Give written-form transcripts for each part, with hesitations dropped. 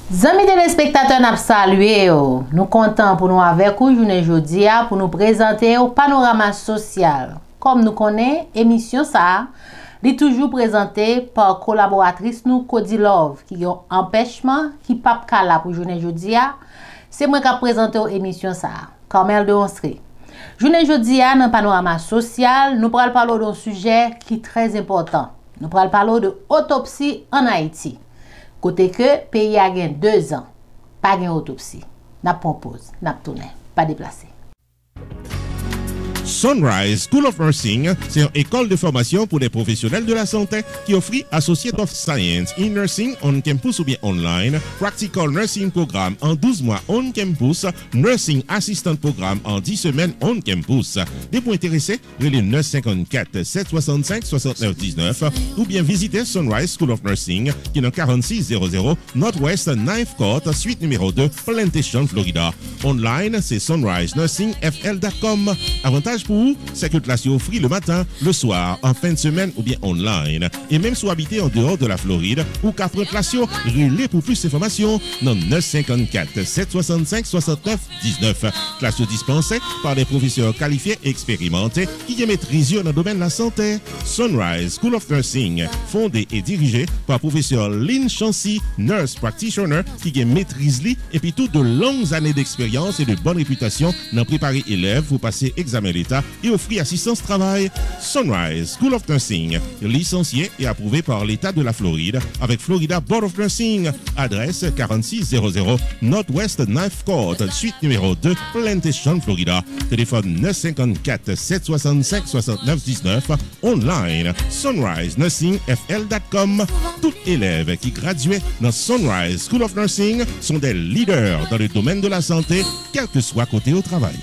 Amis téléspectateurs, nous saluons. Nous comptons pour nous avec vous aujourd'hui pour nous présenter au panorama social. Comme nous connaissons, l'émission ça est toujours présentée par collaboratrice nous Cody Love qui ont empêchement qui pas là pour aujourd'hui. C'est moi qui présente l'émission ça. Carmel de Onsré. Journée aujourd'hui dans le panorama social, nous allons parler d'un sujet qui est très important. Nous allons parler de autopsie en Haïti. Côté que pays a gagné 2 ans, pas de autopsie. N'a pas pause, n'a pas tourné, pas déplacé. Sunrise School of Nursing, c'est une école de formation pour les professionnels de la santé qui offre Associate of Science in Nursing on campus ou bien online, Practical Nursing Programme en 12 mois on campus, Nursing Assistant Programme en 10 semaines on campus. Des points intéressés, relais 954 765 69 19 ou bien visitez Sunrise School of Nursing qui est dans 4600 Northwest 9th Court, suite numéro 2, Plantation, Florida. Online, c'est sunrisenursingfl.com. Avantage pour vous, c'est que classe est offerte le matin, le soir, en fin de semaine ou bien online. Et même si vous habitez en dehors de la Floride ou qu'après classe, relais pour plus d'informations dans 954 765 69 19. Classe dispensée par des professeurs qualifiés et expérimentés qui maîtrisent dans le domaine de la santé. Sunrise School of Nursing, fondé et dirigé par professeur Lynn Chancy, nurse practitioner qui maîtrise et puis toutes de longues années d'expérience et de bonne réputation dans préparer élèves pour passer examen d'État et offrir assistance travail. Sunrise School of Nursing, licencié et approuvé par l'État de la Floride avec Florida Board of Nursing. Adresse 4600 Northwest 9th Court, suite numéro 2, Plantation, Florida. Téléphone 954 765 69 19. Online, sunrisenursingfl.com. Tous élèves qui graduent dans Sunrise School of Nursing sont des leaders dans le domaine de la santé, quel que soit côté au travail.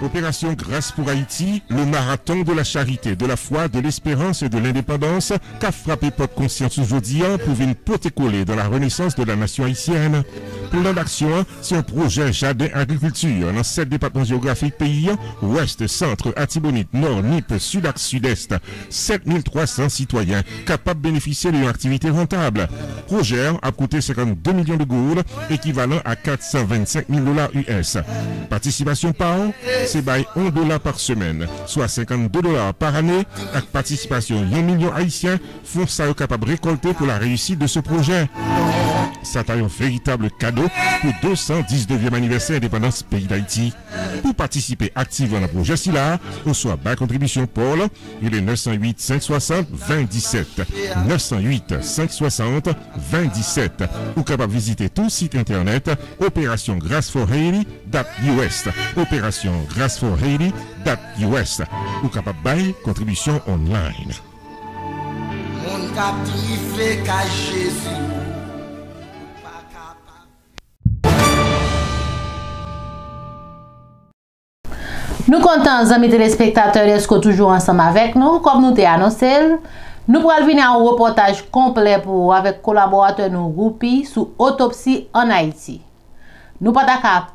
Opération Grâce pour Haïti, le marathon de la charité, de la foi, de l'espérance et de l'indépendance qu'a frappé votre conscience aujourd'hui pour venir porter-coller dans la renaissance de la nation haïtienne. Plan d'action, c'est un projet jardin agriculture dans 7 départements géographiques pays, ouest, centre, Atibonite, nord, Nip, sud, sud-est. 7300 citoyens capables de bénéficier d'une activité rentable. Projet a coûté 52 millions de gourdes, équivalent à 425 000 US. Participation par an, c'est by $1 par semaine, soit 52 $ par année, avec participation 1 million haïtiens, font ça capable de récolter pour la réussite de ce projet. Ça a un véritable cadeau pour 219e anniversaire indépendance pays d'Haïti. Pour participer activement au projet SILA, on soit bas contribution Paul, il est 908 560 2017. 908 560 2017. Ou capable de visiter tout site internet Opération Grâce for Haiti.us. Opération Grâce for Haiti.us. Ou capable de contribution online. Mon captif qu'à Jésus. Nous comptons, amis téléspectateurs, d'être toujours ensemble avec nous. Comme nous t'ai annoncé, nous allons venir un reportage complet pour avec collaborateurs nous Roupi sur autopsie en Haïti. Nous pas qu'à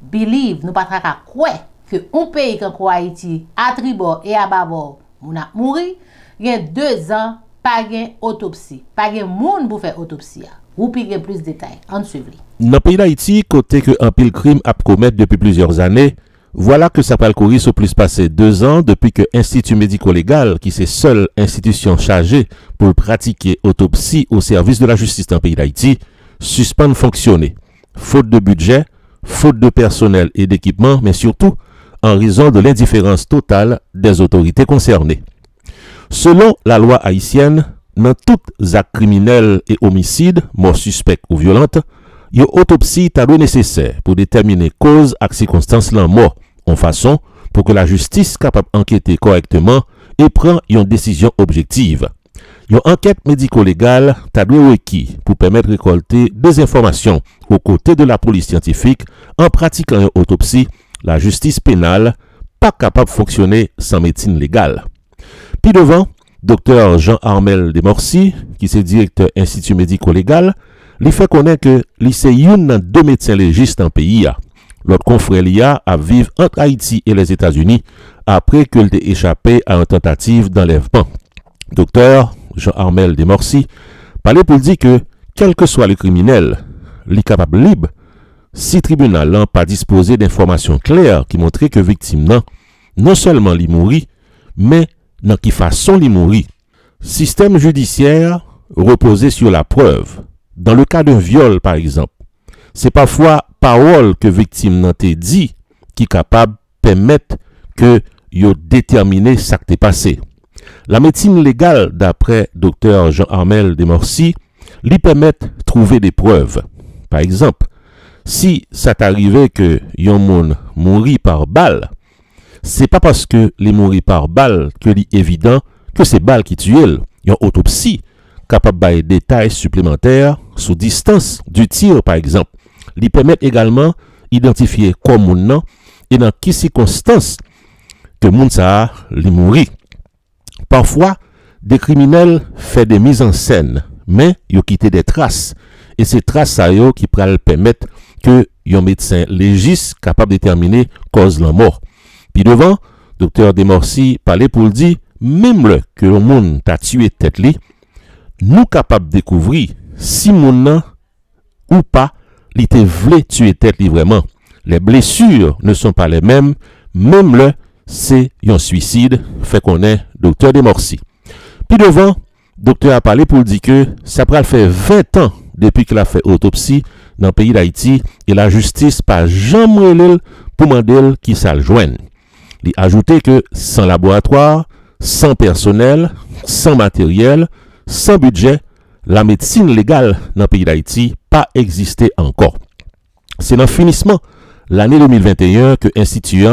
believe, nous pas qu'à croire que un pays comme Haïti, à tribord et à bâbord, on a mouru, il y a 2 ans, pas de autopsie, pas de monde pour faire autopsie. Roupi a plus de détails. En suivre. Dans le pays d'Haïti, côté que un pile crime a commettre depuis plusieurs années, voilà que ça peut courir au plus passé 2 ans depuis que l'Institut médico-légal, qui c'est seule institution chargée pour pratiquer autopsie au service de la justice dans le pays d'Haïti, suspend de fonctionner. Faute de budget, faute de personnel et d'équipement, mais surtout en raison de l'indifférence totale des autorités concernées. Selon la loi haïtienne, dans tous actes criminels et homicides, morts suspects ou violentes, une autopsie est nécessaire pour déterminer cause et circonstances de la mort, en façon pour que la justice capable d'enquêter correctement et prendre une décision objective. Une enquête médico-légale est requise pour permettre de récolter des informations aux côtés de la police scientifique en pratiquant une autopsie. La justice pénale pas capable de fonctionner sans médecine légale. Puis devant, Dr Jean-Armel Demorcy, qui est directeur Institut médico-légal, lui fait connaître que c'est une 2 médecins légistes dans le pays. L'autre confrère Lia a vécu entre Haïti et les États-Unis après qu'il ait échappé à une tentative d'enlèvement. Docteur Jean-Armel Desmorcy parlait pour dire que, quel que soit le criminel, il est capable libre si le tribunal n'a pas disposé d'informations claires qui montraient que victime non seulement il mourit, mais dans quelle façon il mourit. Système judiciaire reposé sur la preuve. Dans le cas d'un viol, par exemple, c'est parfois parole que victime n'a te dit qui est capable de permettre que yo déterminer ça qui t'est passé. La médecine légale, d'après Dr Jean-Armel Desmorcy, lui permet de trouver des preuves. Par exemple, si ça t'arrivait que yon moun mouri par balle, c'est pas parce que les mourir par balle que l'est évident que c'est balle qui tue. Yon autopsie capable de des détails supplémentaires sous distance du tir, par exemple. Lui permet également d'identifier quoi moun nan et dans quelles circonstances que moun sa li mouri. Parfois, des criminels font des mises en scène, mais ils ont quitté des traces. Et ces traces qui pourraient permettre que un médecin légiste capable de déterminer cause de la mort. Puis devant, Dr Desmorcy parlait pour le dire, même le que le monde t'a tué tête li, nous capables de découvrir si moun nan ou pas, li te vle tuer tête li vraiment. Les blessures ne sont pas les mêmes, même le c'est un suicide, fait qu'on est Dr Desmorcy. Puis devant, docteur a parlé pour dire que ça pral fait 20 ans depuis qu'il a fait autopsie dans le pays d'Haïti et la justice pas jamais pour demander qui ça le joigne. Il a ajouté que sans laboratoire, sans personnel, sans matériel, sans budget, la médecine légale dans le pays d'Haïti pas existé encore. C'est dans le finissement l'année 2021 que l'institut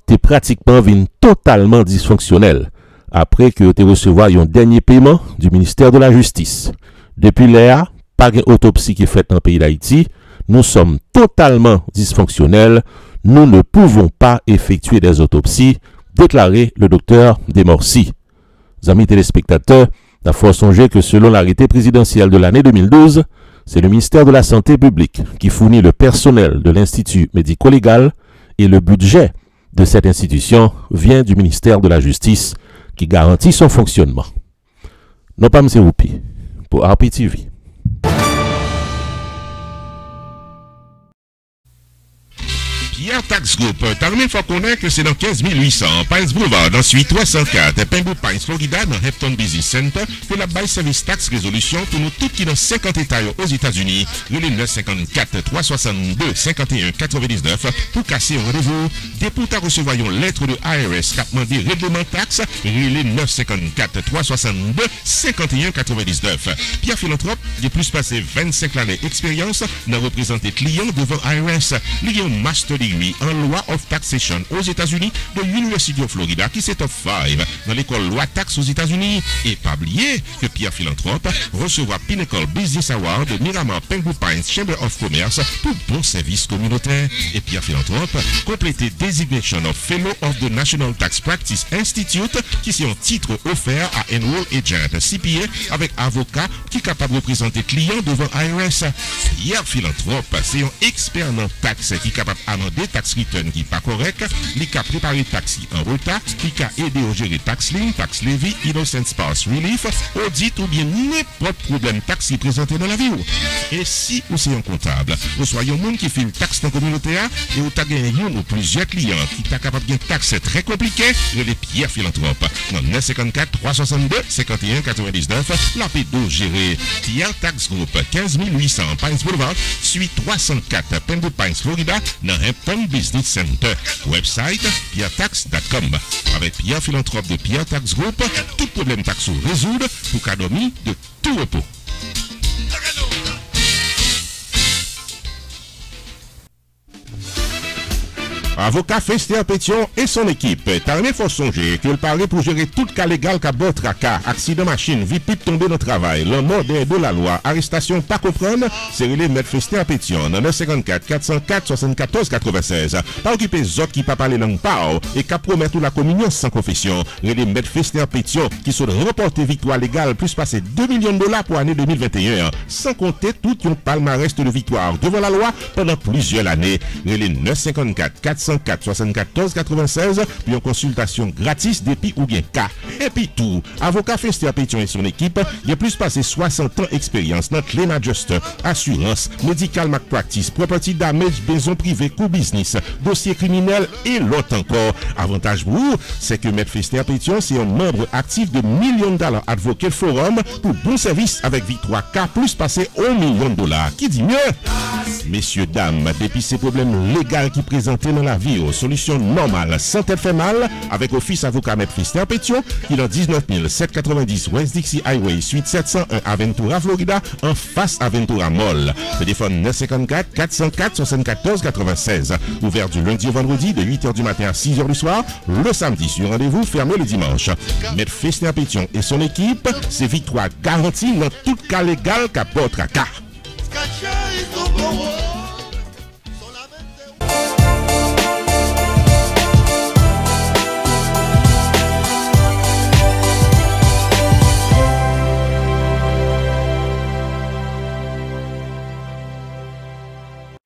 était pratiquement totalement dysfonctionnel après que tu recevoir un dernier paiement du ministère de la Justice. Depuis là, pas une autopsie qui est faite dans le pays d'Haïti, nous sommes totalement dysfonctionnels, nous ne pouvons pas effectuer des autopsies, déclarait le docteur Desmorcy. Amis téléspectateurs, il faut songer que selon l'arrêté présidentiel de l'année 2012, c'est le ministère de la Santé publique qui fournit le personnel de l'Institut médico-légal et le budget de cette institution vient du ministère de la Justice qui garantit son fonctionnement. Non pas M. Roupi, pour RPTV. Pierre Tax Group, il faut connaître que c'est dans 15 800, Pines Boulevard, dans suite 304, Pembroke Pines, Florida, dans Hampton Business Center, que la bail service tax résolution pour nous tous qui dans 50 États aux États-Unis, le 954 362 51 99 pour casser un rendez-vous. Dès pour recevoir une lettre de IRS qui a demandé règlement taxe, le 954 362 51 99. Pierre Philanthrope, il a plus passé 25 années d'expérience dans représenter clients devant IRS. Il y a un master degree en loi of taxation aux États-Unis de l'Université de Florida qui s'est top 5 dans l'école loi taxe aux États-Unis. Et pas oublier que Pierre Philanthrope recevra Pinnacle Business Award de Miramar Pembroke Pines Chamber of Commerce pour bon service communautaire. Et Pierre Philanthrope complété Designation of Fellow of the National Tax Practice Institute qui c'est un titre offert à Enroll Agent CPA avec avocat qui est capable de représenter clients devant IRS. Pierre Philanthrope c'est un expert en taxe qui est capable d'amender tax return qui n'est pas correct, qui a préparé taxi en retard, qui a aidé à gérer tax lien, tax levy, innocent spouse relief, audit ou bien n'importe problème tax qui présenté dans la vie. Et si vous êtes un comptable, vous soyez un monde qui fait une taxe dans la communauté et vous avez gagné un ou plusieurs clients qui sont capables de une taxe très compliquée, les Pierre Philanthrope. Dans 954 362 51 99, la P12 gérée Pierre Tax Group 15 800 Pines Boulevard, suite 304 Pembroke Pines, Florida, dans Hampton Business Center. Website pierretax.com. Avec Pierre Philanthrope de Pierre Tax Group, tout problème taxo résoudre pour cadeau de tout repos. Avocat Fester Pétion et son équipe. T'armé faut songer que le parler pour gérer tout cas légal qu'a bot tracas, accident machine, vie pipe tombé dans le travail, le mort de la loi, arrestation pas comprendre, c'est relé mettre Fester Pétion, 954 404 74 96. Pas occuper autres qui pas parler langue pao et qu'a promettre la communion sans confession. Relé mettre Fester Pétion qui sont remporté victoire légale plus passer 2 millions de dollars pour l'année 2021, sans compter tout un palmarès de victoire devant la loi pendant plusieurs années. Relé 954 404 74 96 puis en consultation gratis depuis ou bien cas. Et puis tout, avocat Fester Pétion et son équipe, il a plus passé 60 ans d'expérience dans claim adjuster, assurance, medical malpractice, property damage, maison privée, co-business, dossier criminel et l'autre encore. Avantage pour vous, c'est que Maître Fester Pétion, c'est un membre actif de millions de dollars Advocate Forum pour bon service avec victoire K plus passé 1 million de dollars. Qui dit mieux? Messieurs, dames, depuis ces problèmes légaux qui présentent dans la vie, aux solutions normales, sans tête fait mal, avec Office Avocat Maître Fester Pétion, qui est dans 19 790 West Dixie Highway, suite 701 Aventura, Florida, en face Aventura Mall. Téléphone 954 404 74 96. Ouvert du lundi au vendredi de 8h du matin à 6h du soir. Le samedi sur rendez-vous, fermé le dimanche. Maître Fester Pétion et son équipe, c'est victoire garantie dans tout cas légal qu'à votre cas.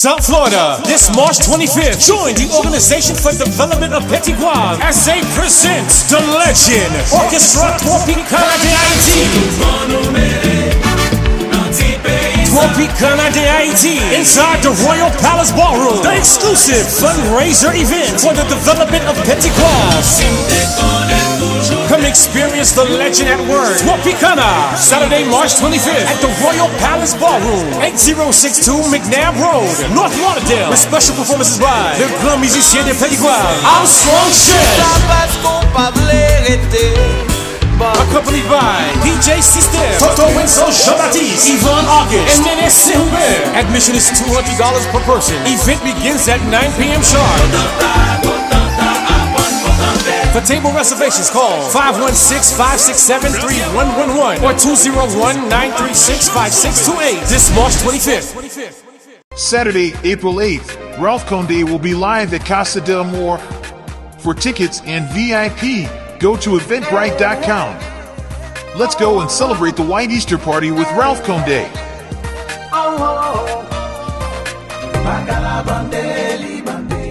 South Florida, this March 25th, join the Organization for Development of Petit Guave as they present the Legend Orchestra Tropicana de Haiti. Tropicana de Haiti inside the Royal Palace Ballroom, the exclusive fundraiser event for the development of Petit Guave. Come experience the legend at work. Tropicana, Saturday, March 25th at the Royal Palace Ballroom, 8062 McNabb Road, North Lauderdale. With special performances by the grand musiciens de Petit Guave, Armstrong Chef. Accompanied by DJ Sister, Toto Winslow, Jean-Baptiste, Yvonne August, and Nene Silver. Admission is $200 per person. Event begins at 9 p.m. sharp. For table reservations, call 516-567-3111 or 201-936-5628. This March 25th. Saturday, April 8th, Ralph Condé will be live at Casa del Amor. For tickets and VIP, go to Eventbrite.com. Let's go and celebrate the White Easter Party with Ralph Condé.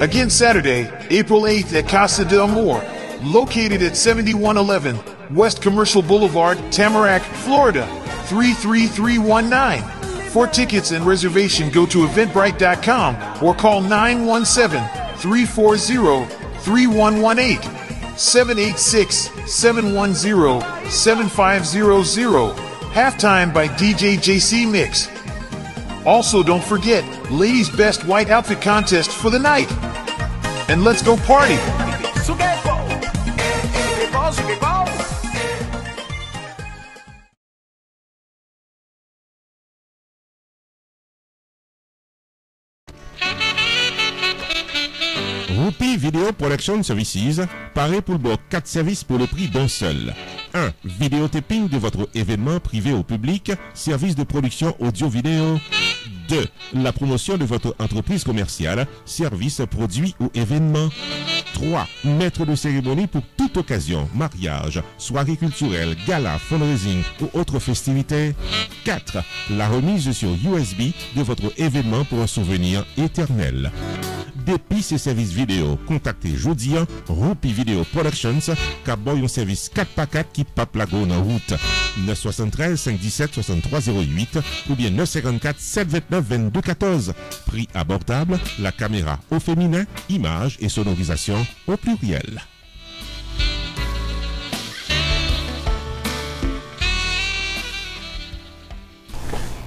Again Saturday, April 8th at Casa del Amor, located at 7111 West Commercial Boulevard, Tamarack, Florida, 33319. For tickets and reservation, go to Eventbrite.com or call 917-340-3118, 786-710-7500. Halftime by DJ JC Mix. Also, don't forget, Ladies' Best White Outfit Contest for the night. And let's go party! Rupi Video Production Services paraît pour le bloc 4 services pour le prix d'un seul. 1. Vidéotaping de votre événement privé au public, service de production audio-vidéo. 2. La promotion de votre entreprise commerciale, service, produit ou événement. 3. Maître de cérémonie pour toute occasion, mariage, soirée culturelle, gala, fundraising ou autre festivité. 4. La remise sur USB de votre événement pour un souvenir éternel. Depuis ces services vidéo, contactez Jodian, Rupi Video Productions, car boy un service 4x4 qui pape la go en route. 973 517 6308 ou bien 954 729 2214. Prix abordable, la caméra au féminin, images et sonorisation au pluriel.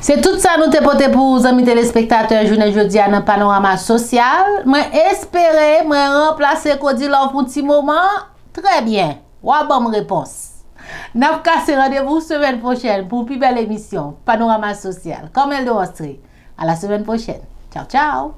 C'est tout ça nous te porté pour vous amis téléspectateurs journée jeudi à un panorama social. Moi espérer moi remplacer Cody Love pour un petit moment. Très bien. Ou bonne réponse. N'a pas rendez-vous semaine prochaine pour une plus belle émission panorama social comme elle doit. À la semaine prochaine. Ciao ciao.